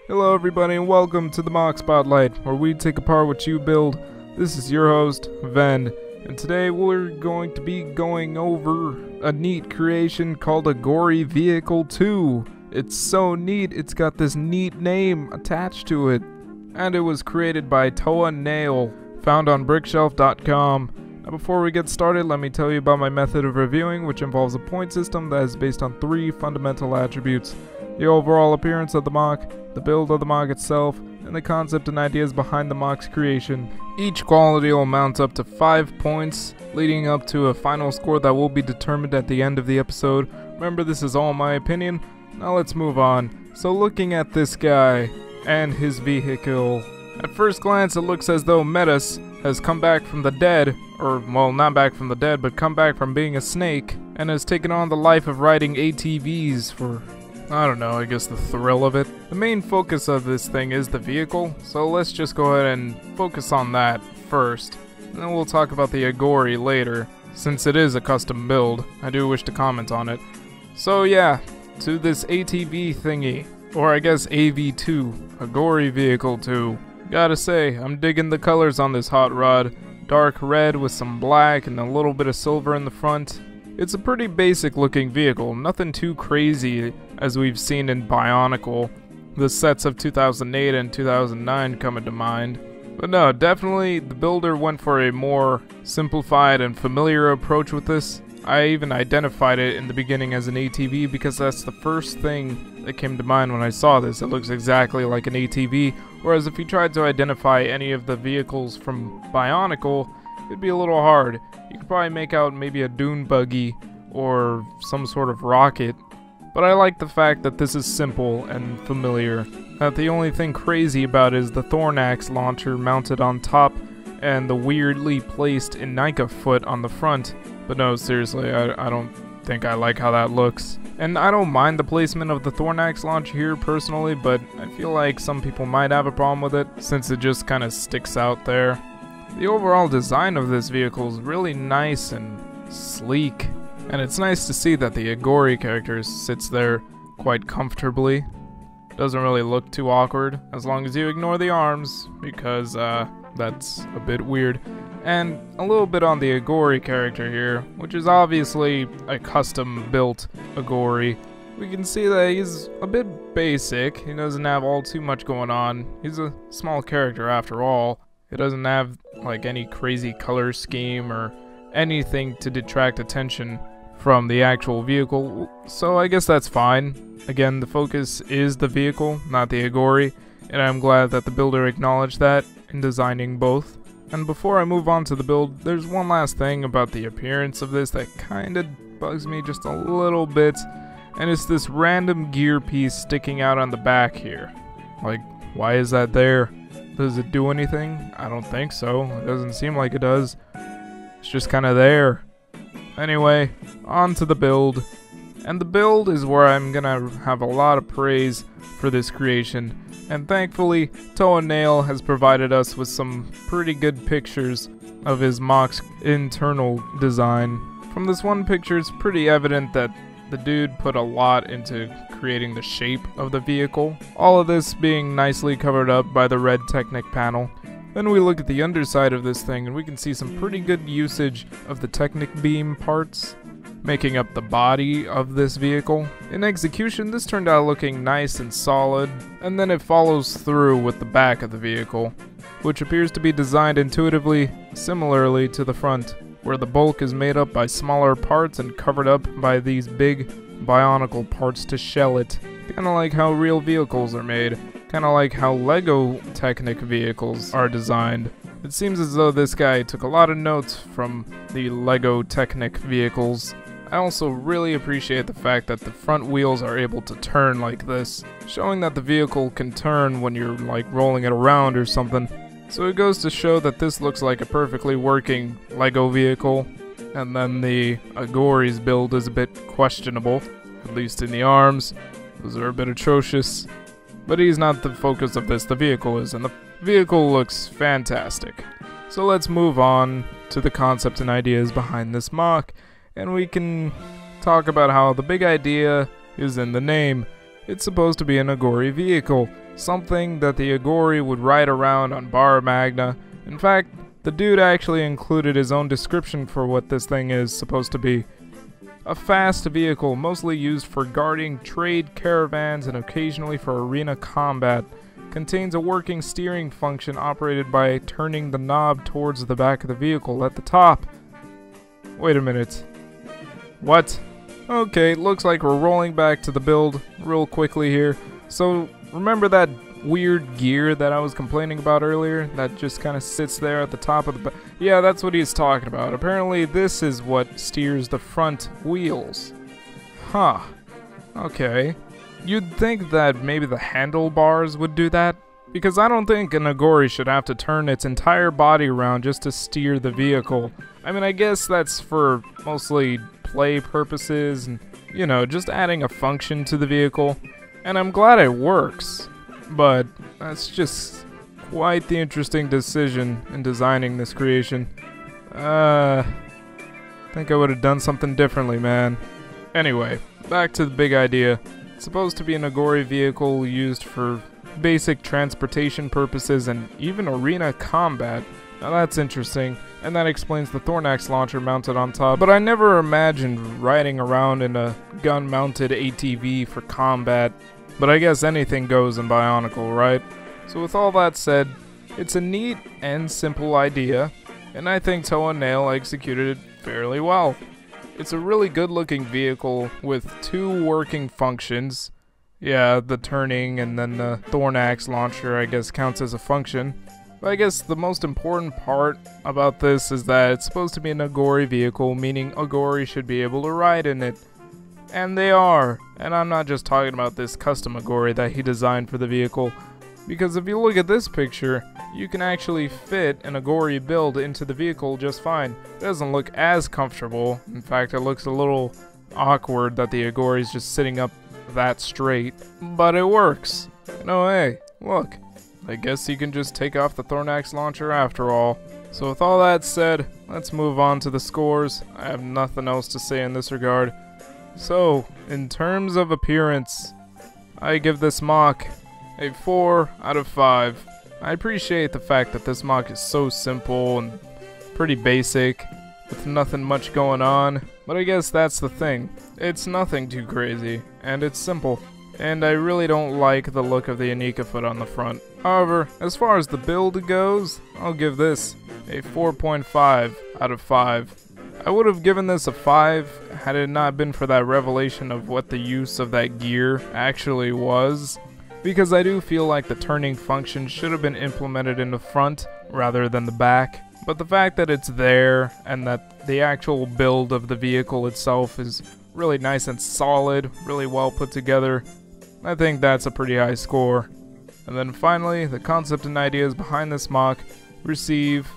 Hello everybody and welcome to the M.O.C Spotlight, where we take apart what you build. This is your host, Ven, and today we're going to be going over a neat creation called Agori Vehicle 2. It's so neat, it's got this neat name attached to it. And it was created by ToaNael, found on Brickshelf.com. Now before we get started, let me tell you about my method of reviewing, which involves a point system that is based on 3 fundamental attributes: the overall appearance of the M.O.C, the build of the M.O.C itself, and the concept and ideas behind the M.O.C's creation. Each quality will mount up to 5 points, leading up to a final score that will be determined at the end of the episode. Remember, this is all my opinion. Now let's move on. So looking at this guy and his vehicle, at first glance it looks as though M.O.C has come back from the dead, or well, not back from the dead, but come back from being a snake, and has taken on the life of riding ATVs for, I don't know, I guess the thrill of it. The main focus of this thing is the vehicle, so let's just go ahead and focus on that first. And then we'll talk about the Agori later, since it is a custom build. I do wish to comment on it. So yeah, to this ATV thingy, or I guess AV2, Agori Vehicle 2. Gotta say, I'm digging the colors on this hot rod. Dark red with some black and a little bit of silver in the front. It's a pretty basic looking vehicle, nothing too crazy as we've seen in Bionicle. The sets of 2008 and 2009 come to mind. But no, definitely the builder went for a more simplified and familiar approach with this. I even identified it in the beginning as an ATV because that's the first thing that came to mind when I saw this. It looks exactly like an ATV, whereas if you tried to identify any of the vehicles from Bionicle, it'd be a little hard. You could probably make out maybe a dune buggy or some sort of rocket. But I like the fact that this is simple and familiar. That the only thing crazy about it is the ToaNael launcher mounted on top and the weirdly placed Inika foot on the front. But no, seriously, I don't think I like how that looks. And I don't mind the placement of the ToaNael launcher here personally, but I feel like some people might have a problem with it since it just kind of sticks out there. The overall design of this vehicle is really nice and sleek. And it's nice to see that the Agori character sits there quite comfortably. Doesn't really look too awkward, as long as you ignore the arms, because that's a bit weird. And a little bit on the Agori character here, which is obviously a custom-built Agori. We can see that he's a bit basic. He doesn't have all too much going on. He's a small character after all. He doesn't have like any crazy color scheme or anything to detract attention from the actual vehicle, so I guess that's fine. Again, the focus is the vehicle, not the Agori, and I'm glad that the builder acknowledged that in designing both. And before I move on to the build, there's one last thing about the appearance of this that kinda bugs me just a little bit, and it's this random gear piece sticking out on the back here. Like, why is that there? Does it do anything? I don't think so. It doesn't seem like it does. It's just kinda there. Anyway, on to the build. And the build is where I'm gonna have a lot of praise for this creation. And thankfully, ToaNael has provided us with some pretty good pictures of his M.O.C's internal design. From this one picture, it's pretty evident that the dude put a lot into creating the shape of the vehicle. All of this being nicely covered up by the red Technic panel. Then we look at the underside of this thing and we can see some pretty good usage of the Technic beam parts, making up the body of this vehicle. In execution, this turned out looking nice and solid, and then it follows through with the back of the vehicle, which appears to be designed intuitively similarly to the front, where the bulk is made up by smaller parts and covered up by these big Bionicle parts to shell it. Kinda like how real vehicles are made. Kinda like how Lego Technic vehicles are designed. It seems as though this guy took a lot of notes from the Lego Technic vehicles. I also really appreciate the fact that the front wheels are able to turn like this, showing that the vehicle can turn when you're like rolling it around or something. So it goes to show that this looks like a perfectly working Lego vehicle, and then the Agori's build is a bit questionable, at least in the arms. Those are a bit atrocious. But he's not the focus of this, the vehicle is, and the vehicle looks fantastic. So let's move on to the concept and ideas behind this M.O.C, and we can talk about how the big idea is in the name. It's supposed to be an Agori vehicle, something that the Agori would ride around on Bar Magna. In fact, the dude actually included his own description for what this thing is supposed to be. A fast vehicle mostly used for guarding trade caravans and occasionally for arena combat. Contains a working steering function operated by turning the knob towards the back of the vehicle at the top. Wait a minute. What? Okay, looks like we're rolling back to the build real quickly here. So, remember that weird gear that I was complaining about earlier? That just kind of sits there at the top of the... Yeah, that's what he's talking about. Apparently, this is what steers the front wheels. Huh. Okay. You'd think that maybe the handlebars would do that? Because I don't think an Agori should have to turn its entire body around just to steer the vehicle. I mean, I guess that's for mostly play purposes and, you know, just adding a function to the vehicle. And I'm glad it works. But that's just quite the interesting decision in designing this creation. I think I would have done something differently, man. Anyway, back to the big idea. It's supposed to be an Agori vehicle used for basic transportation purposes and even arena combat. Now that's interesting, and that explains the ToaNael launcher mounted on top. But I never imagined riding around in a gun-mounted ATV for combat. But I guess anything goes in Bionicle, right? So with all that said, it's a neat and simple idea, and I think ToaNael executed it fairly well. It's a really good looking vehicle with two working functions. Yeah, the turning and then the ToaNael launcher I guess counts as a function. But I guess the most important part about this is that it's supposed to be an Agori vehicle, meaning Agori should be able to ride in it. And they are. And I'm not just talking about this custom Agori that he designed for the vehicle. Because if you look at this picture, you can actually fit an Agori build into the vehicle just fine. It doesn't look as comfortable. In fact, it looks a little awkward that the Agori is just sitting up that straight. But it works. No, hey, look. I guess you can just take off the ToaNael launcher after all. So with all that said, let's move on to the scores. I have nothing else to say in this regard. So, in terms of appearance, I give this M.O.C a 4 out of 5. I appreciate the fact that this M.O.C is so simple and pretty basic, with nothing much going on, but I guess that's the thing. It's nothing too crazy, and it's simple. And I really don't like the look of the Anika foot on the front. However, as far as the build goes, I'll give this a 4.5 out of 5. I would have given this a 5 had it not been for that revelation of what the use of that gear actually was, because I do feel like the turning function should have been implemented in the front rather than the back. But the fact that it's there and that the actual build of the vehicle itself is really nice and solid, really well put together, I think that's a pretty high score. And then finally, the concept and ideas behind this M.O.C receive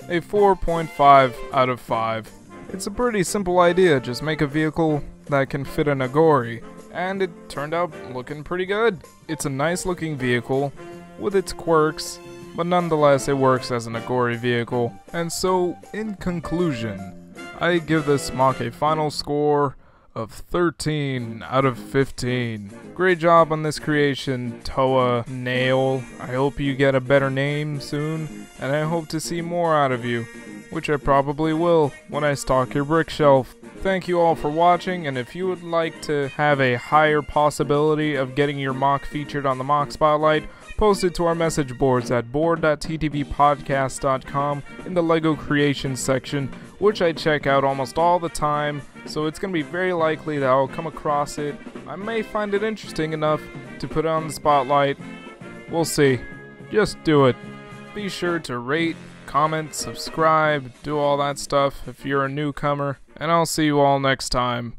a 4.5 out of 5. It's a pretty simple idea, just make a vehicle that can fit an Agori, and it turned out looking pretty good. It's a nice looking vehicle with its quirks, but nonetheless it works as an Agori vehicle. And so, in conclusion, I give this M.O.C a final score of 13 out of 15. Great job on this creation, ToaNael. I hope you get a better name soon, and I hope to see more out of you, which I probably will when I stock your Brickshelf. Thank you all for watching, and if you would like to have a higher possibility of getting your M.O.C featured on the M.O.C Spotlight, post it to our message boards at board.ttvpodcast.com in the LEGO Creations section, which I check out almost all the time, so it's going to be very likely that I'll come across it. I may find it interesting enough to put it on the spotlight. We'll see. Just do it. Be sure to rate, comment, subscribe, do all that stuff if you're a newcomer, and I'll see you all next time.